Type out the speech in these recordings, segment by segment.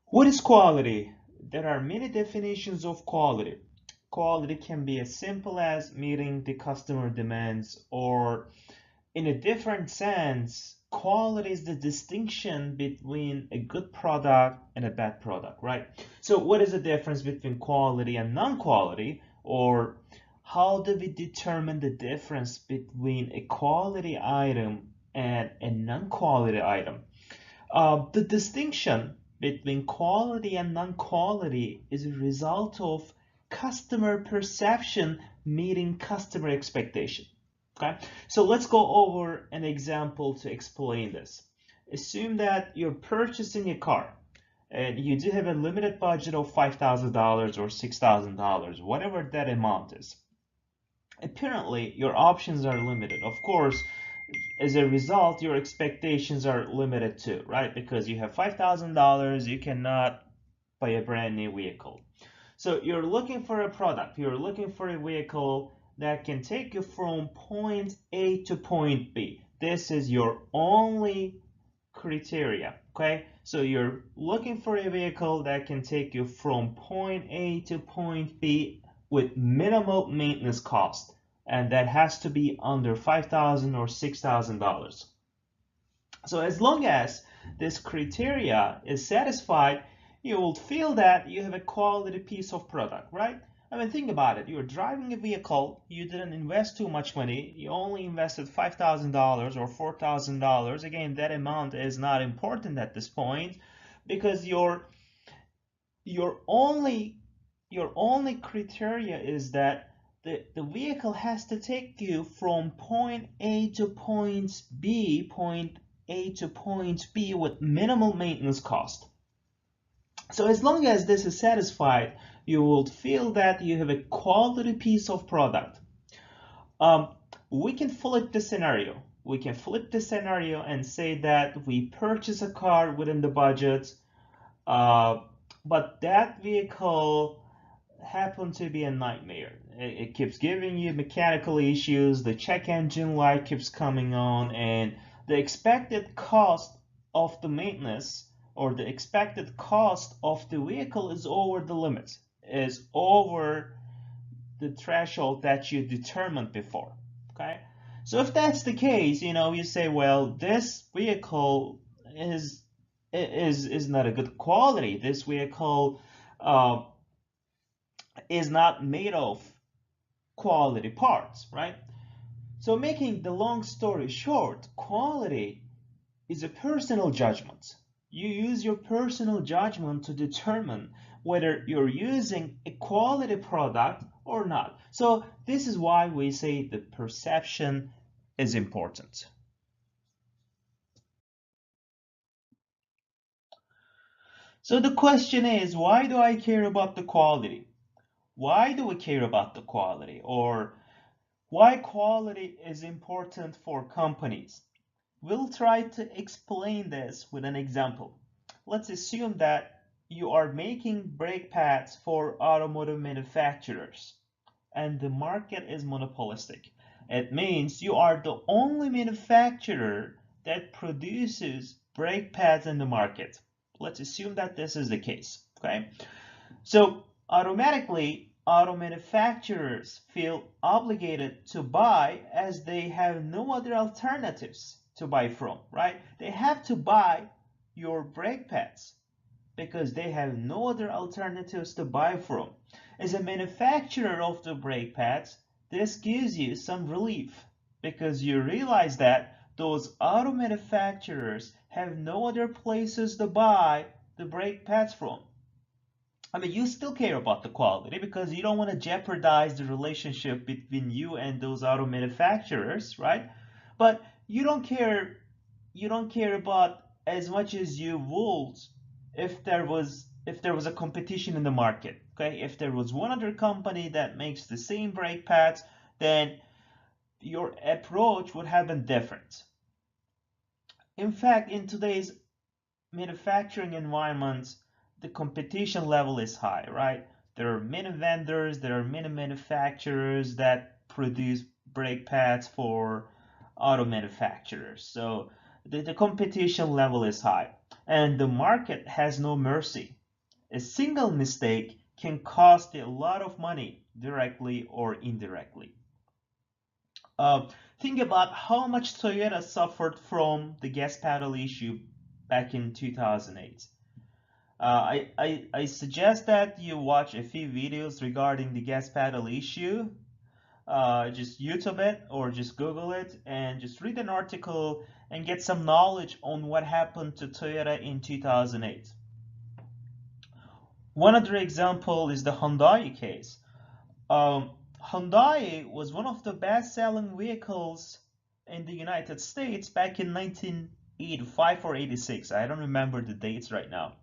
What is quality? There are many definitions of quality. Quality can be as simple as meeting the customer demands, or in a different sense, quality is the distinction between a good product and a bad product, right? So what is the difference between quality and non-quality, or how do we determine the difference between a quality item and a non-quality item? The distinction between quality and non-quality is a result of customer perception meeting customer expectation. Okay, so let's go over an example to explain this. Assume that you're purchasing a car and you do have a limited budget of $5,000 or $6,000, whatever that amount is. Apparently, your options are limited. Of course, as a result, your expectations are limited too, right? Because you have $5,000, you cannot buy a brand new vehicle. So you're looking for a product, you're looking for a vehicle that can take you from point A to point B. This is your only criteria, okay? So you're looking for a vehicle that can take you from point A to point B with minimal maintenance cost, and that has to be under $5,000 or $6,000. So as long as this criteria is satisfied, you will feel that you have a quality piece of product, right? I mean, think about it. You're driving a vehicle, you didn't invest too much money, you only invested $5,000 or $4,000. Again, that amount is not important at this point because your only criteria is that the vehicle has to take you from point A to point B with minimal maintenance cost. So as long as this is satisfied, you will feel that you have a quality piece of product. We can flip the scenario. We can flip the scenario and say that we purchase a car within the budget, but that vehicle happened to be a nightmare. It keeps giving you mechanical issues, the check engine light keeps coming on, and the expected cost of the maintenance or the expected cost of the vehicle is over the limit, is over the threshold that you determined before. Okay, so if that's the case, you say, well, this vehicle is not a good quality. This vehicle is not made of quality parts, right? So making the long story short, quality is a personal judgment. You use your personal judgment to determine whether you're using a quality product or not. So this is why we say the perception is important. So the question is, why do I care about the quality? Why do we care about the quality? Or why quality is important for companies? We'll try to explain this with an example. Let's assume that you are making brake pads for automotive manufacturers and the market is monopolistic. It means you are the only manufacturer that produces brake pads in the market. Let's assume that this is the case, okay? So automatically, auto manufacturers feel obligated to buy as they have no other alternatives to buy from, right? They have to buy your brake pads because they have no other alternatives to buy from. As a manufacturer of the brake pads, this gives you some relief because you realize that those auto manufacturers have no other places to buy the brake pads from. I mean, you still care about the quality because you don't want to jeopardize the relationship between you and those auto manufacturers, right? But you don't care about as much as you would if there was a competition in the market, okay? If there was one other company that makes the same brake pads, then your approach would have been different. In fact, in today's manufacturing environment, the competition level is high, right? There are many vendors, there are many manufacturers that produce brake pads for auto manufacturers. So the competition level is high. and the market has no mercy. A single mistake can cost a lot of money, directly or indirectly. Uh, think about how much Toyota suffered from the gas pedal issue back in 2008. I suggest that you watch a few videos regarding the gas pedal issue. Just YouTube it or just Google it and just read an article and get some knowledge on what happened to Toyota in 2008. One other example is the Hyundai case. Hyundai was one of the best-selling vehicles in the United States back in 1985 or 86. I don't remember the dates right now.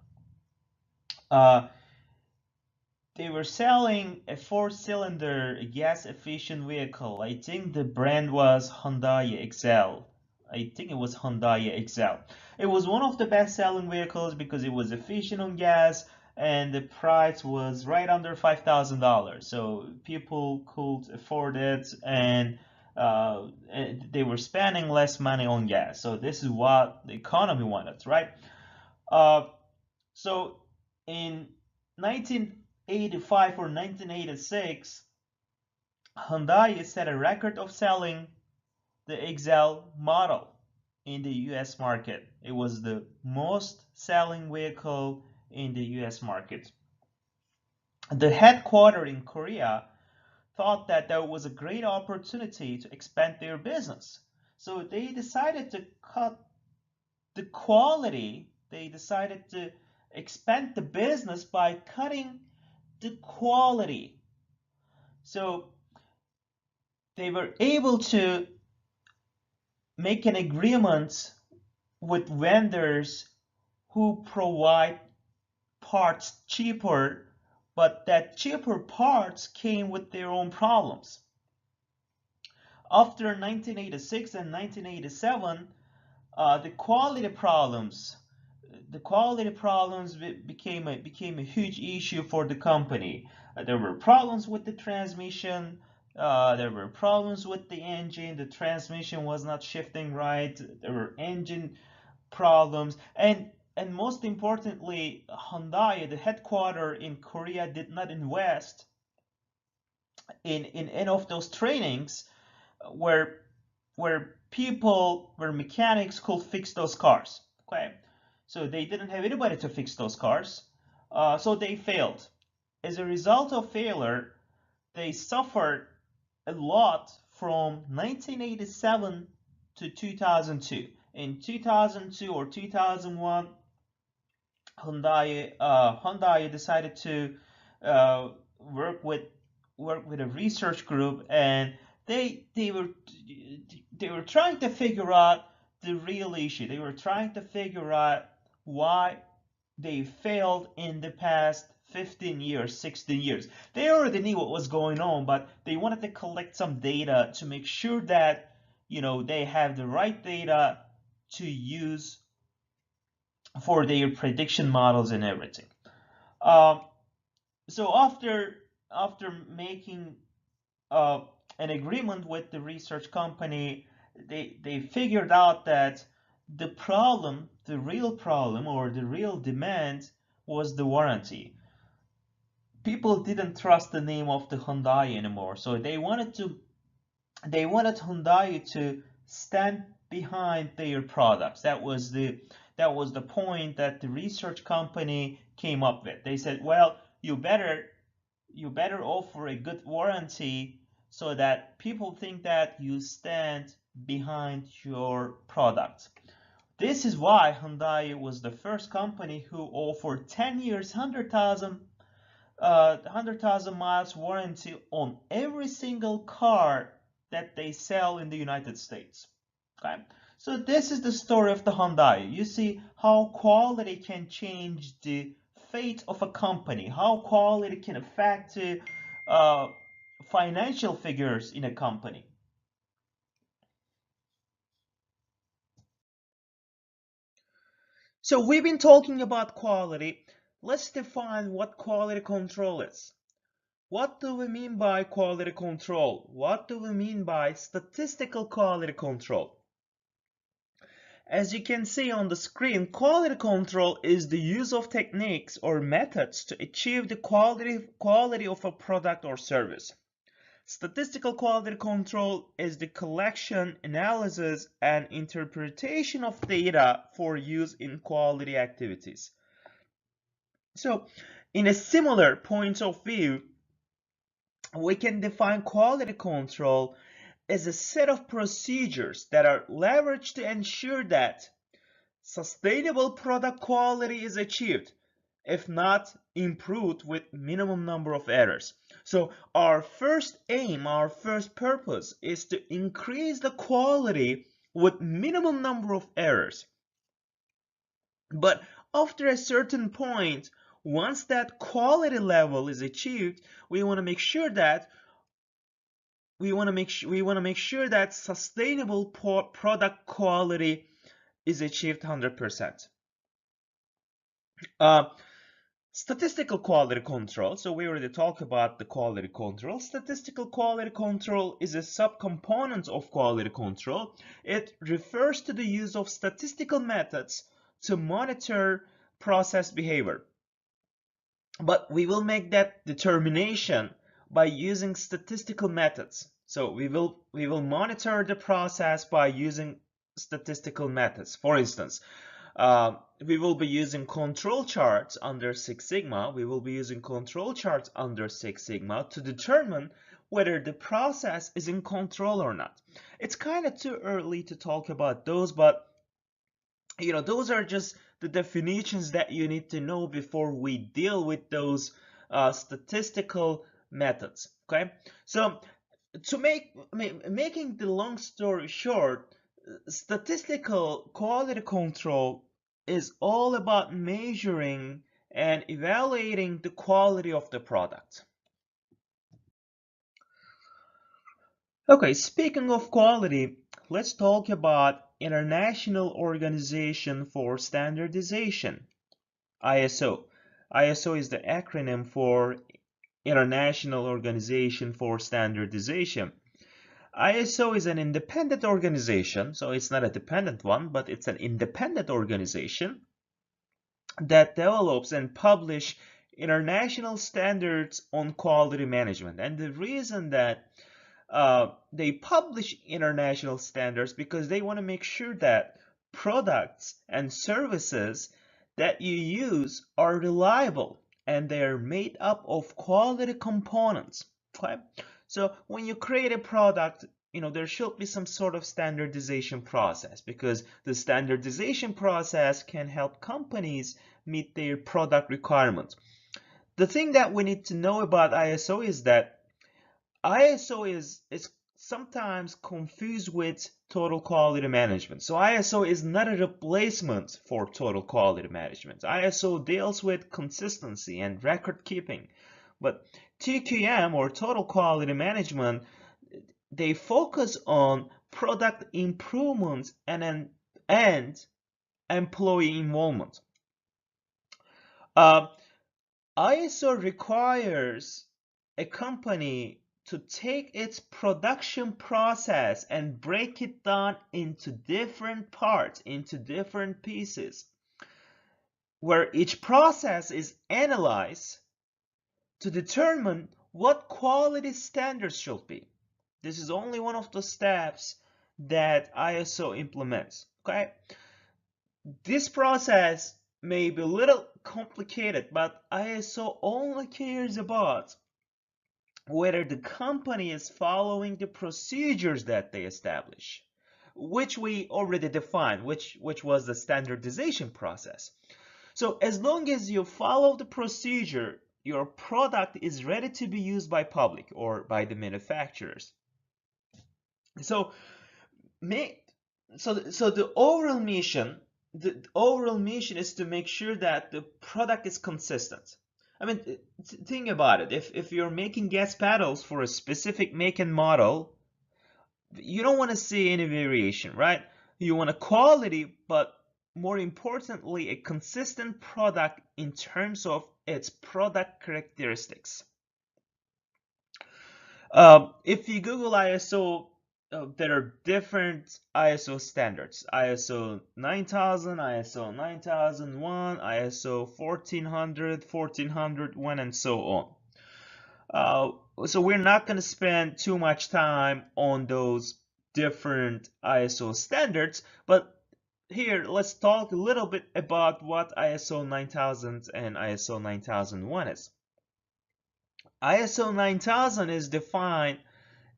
Uh, they were selling a four-cylinder gas-efficient vehicle. I think the brand was Hyundai Excel. I think it was Hyundai Excel. It was one of the best-selling vehicles because it was efficient on gas and the price was right under $5,000. So people could afford it and they were spending less money on gas. So this is what the economy wanted, right? Uh, so in 1985 or 1986, Hyundai set a record of selling the Excel model in the US market. It was the most selling vehicle in the US market. The headquarters in Korea thought that there was a great opportunity to expand their business. So they decided to cut the quality. They decided to expand the business by cutting the quality. So they were able to make an agreement with vendors who provide parts cheaper, but that cheaper parts came with their own problems. After 1986 and 1987, the quality problems became a huge issue for the company. There were problems with the transmission. There were problems with the engine. The transmission was not shifting right. There were engine problems, and most importantly, Hyundai, the headquarters in Korea, did not invest in any of those trainings where mechanics could fix those cars. Okay, so they didn't have anybody to fix those cars, so they failed. As a result of failure, they suffered a lot from 1987 to 2002. In 2002 or 2001, Hyundai decided to uh, work with a research group, and they were trying to figure out the real issue. They were trying to figure out why they failed in the past 15 years, 16 years. They already knew what was going on, but they wanted to collect some data to make sure that they have the right data to use for their prediction models and everything. Um, so after making uh, an agreement with the research company, they figured out that the real problem or the real demand was the warranty. People didn't trust the name of the Hyundai anymore, so they wanted Hyundai to stand behind their products. That was the point that the research company came up with. They said, well, you better offer a good warranty so that people think that you stand behind your product. This is why Hyundai was the first company who offered 10 years, 100,000 miles warranty on every single car that they sell in the United States. Okay, so this is the story of the Hyundai. You see how quality can change the fate of a company, how quality can affect the uh, financial figures in a company. So we've been talking about quality. Let's define what quality control is. What do we mean by quality control? What do we mean by statistical quality control? As you can see on the screen, quality control is the use of techniques or methods to achieve the quality of a product or service. Statistical quality control is the collection, analysis, and interpretation of data for use in quality activities. So, in a similar point of view, we can define quality control as a set of procedures that are leveraged to ensure that sustainable product quality is achieved, if not improved with minimum number of errors. So our first aim, our first purpose is to increase the quality with minimum number of errors. But after a certain point, once that quality level is achieved, we want to make sure that sustainable product quality is achieved 100%. Statistical quality control. So we already talked about the quality control. Statistical quality control is a subcomponent of quality control. It refers to the use of statistical methods to monitor process behavior. But we will make that determination by using statistical methods. So we will monitor the process by using statistical methods. For instance, we will be using control charts under Six Sigma. We will be using control charts under Six Sigma to determine whether the process is in control or not. It's kind of too early to talk about those, but those are just the definitions that you need to know before we deal with those statistical methods. Okay, so to making the long story short, statistical quality control is all about measuring and evaluating the quality of the product. Okay, speaking of quality, let's talk about International Organization for Standardization, ISO. ISO is the acronym for International Organization for Standardization. ISO is an independent organization, so it's not a dependent one, but it's an independent organization that develops and publishes international standards on quality management. And the reason that they publish international standards because they want to make sure that products and services that you use are reliable and they are made up of quality components. Okay? So when you create a product, there should be some sort of standardization process because the standardization process can help companies meet their product requirements. The thing that we need to know about ISO is that ISO is sometimes confused with total quality management. So ISO is not a replacement for total quality management. ISO deals with consistency and record keeping. But TQM, or total quality management, they focus on product improvement and employee involvement. ISO requires a company to take its production process and break it down into different parts, into different pieces, where each process is analyzed to determine what quality standards should be. This is only one of the steps that ISO implements. Okay? This process may be a little complicated, but ISO only cares about whether the company is following the procedures that they establish, which we already defined, which was the standardization process. So as long as you follow the procedure, your product is ready to be used by public or by the manufacturers. So the overall mission is to make sure that the product is consistent. I mean, think about it. If you're making gas pedals for a specific make and model, you don't want to see any variation, right? You want a quality, but more importantly, a consistent product in terms of its product characteristics. If you Google ISO, there are different ISO standards: ISO 9000, ISO 9001, ISO 1400, 1401, and so on. So we're not going to spend too much time on those different ISO standards, but here let's talk a little bit about what ISO 9000 and ISO 9001 is. ISO 9000 is defined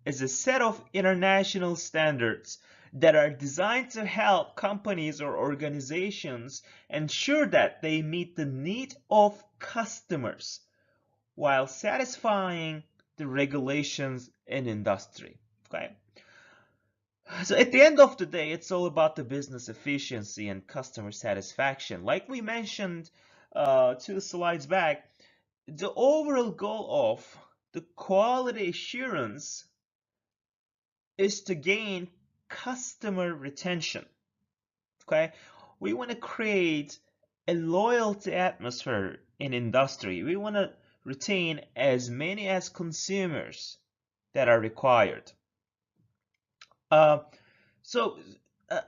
as a set of international standards that are designed to help companies or organizations ensure that they meet the need of customers while satisfying the regulations in industry. Okay. So at the end of the day, it's all about the business efficiency and customer satisfaction. Like we mentioned 2 slides back, the overall goal of the quality assurance is to gain customer retention. Okay, we want to create a loyalty atmosphere in industry. We want to retain as many as consumers that are required. Uh, so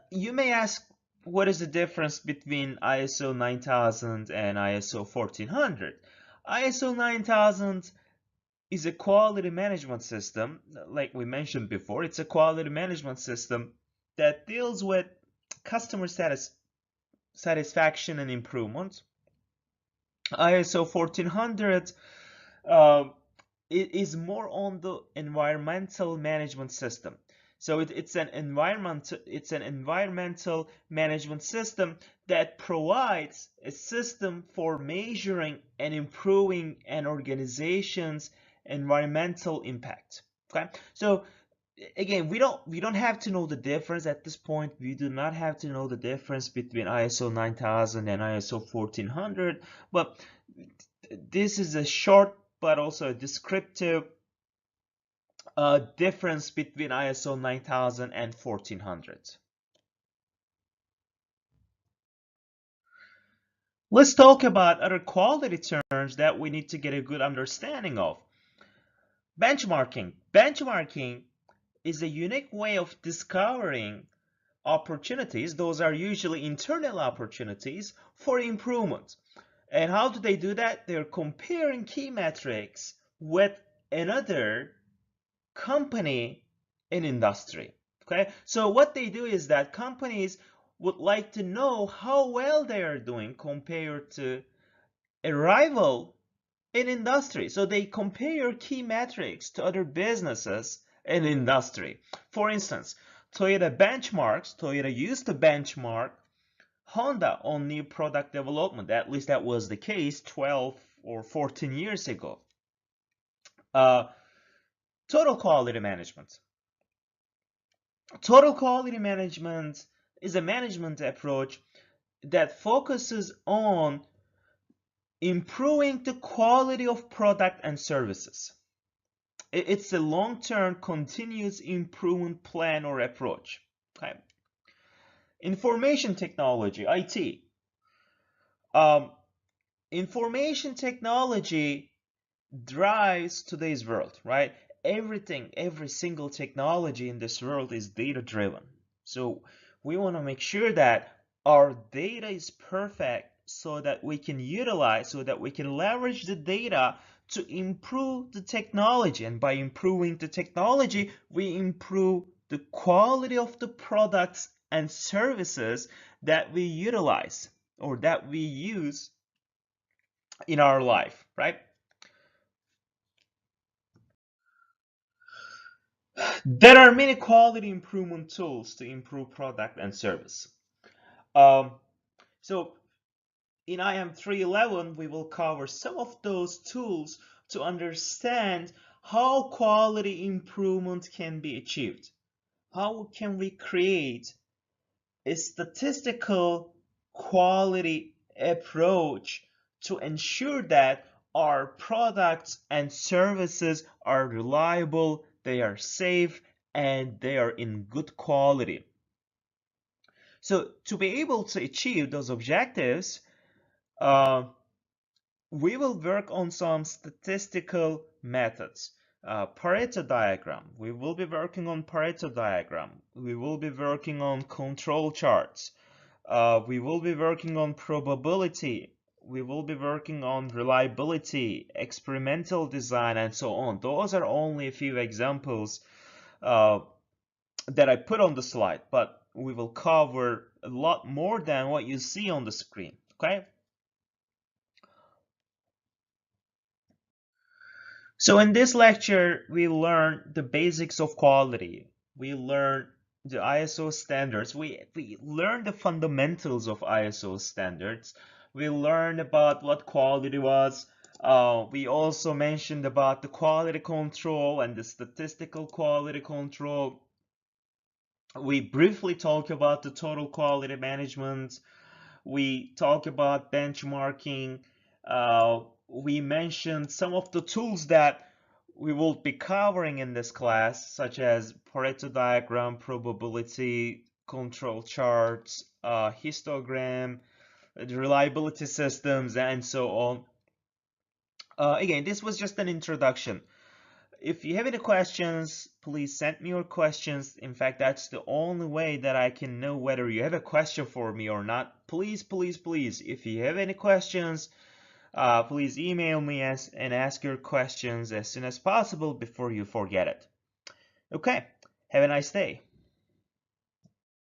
you may ask, what is the difference between ISO 9000 and ISO 1400? ISO 9000 is a quality management system, like we mentioned before. It's a quality management system that deals with customer satisfaction and improvement. ISO 1400 uh, it is more on the environmental management system. So it's an environmental management system that provides a system for measuring and improving an organization's environmental impact. Okay, so again, we don't have to know the difference at this point. We do not have to know the difference between ISO 9000 and ISO 1400, but this is a short but also a descriptive difference between ISO 9000 and 1400. Let's talk about other quality terms that we need to get a good understanding of. Benchmarking. Benchmarking is a unique way of discovering opportunities. Those are usually internal opportunities for improvement. And how do they do that? They're comparing key metrics with another company in industry. Okay, so what they do is that companies would like to know how well they are doing compared to a rival in industry. So they compare key metrics to other businesses in industry. For instance, Toyota used to benchmark Honda on new product development. At least that was the case 12 or 14 years ago. Uh, Total quality management. Total quality management is a management approach that focuses on improving the quality of product and services. It's a long-term continuous improvement plan or approach. Okay. Information technology, IT. Um, Information technology drives today's world, right? Every single technology in this world is data driven. So we want to make sure that our data is perfect so that we can utilize, so that we can leverage the data to improve the technology. And by improving the technology, we improve the quality of the products and services that we utilize or that we use in our life, right? There are many quality improvement tools to improve product and service. Um, so in IM311, we will cover some of those tools to understand how quality improvement can be achieved. How can we create a statistical quality approach to ensure that our products and services are reliable, they are safe, and they are in good quality. So to be able to achieve those objectives, uh, we will work on some statistical methods. Pareto diagram. We will be working on Pareto diagram. We will be working on control charts. We will be working on probability. We will be working on reliability, experimental design, and so on. Those are only a few examples that I put on the slide, but we will cover a lot more than what you see on the screen, okay? So in this lecture, we learned the basics of quality. We learned the ISO standards. We learned the fundamentals of ISO standards. We learned about what quality was. We also mentioned about the quality control and the statistical quality control. We briefly talked about the total quality management. We talked about benchmarking. We mentioned some of the tools that we will be covering in this class, such as Pareto diagram, probability, control charts, histogram, reliability systems, and so on. Again, this was just an introduction. If you have any questions, please send me your questions. In fact, that's the only way that I can know whether you have a question for me or not. Please, please, please, if you have any questions, please email me and ask your questions as soon as possible before you forget it. Okay, have a nice day.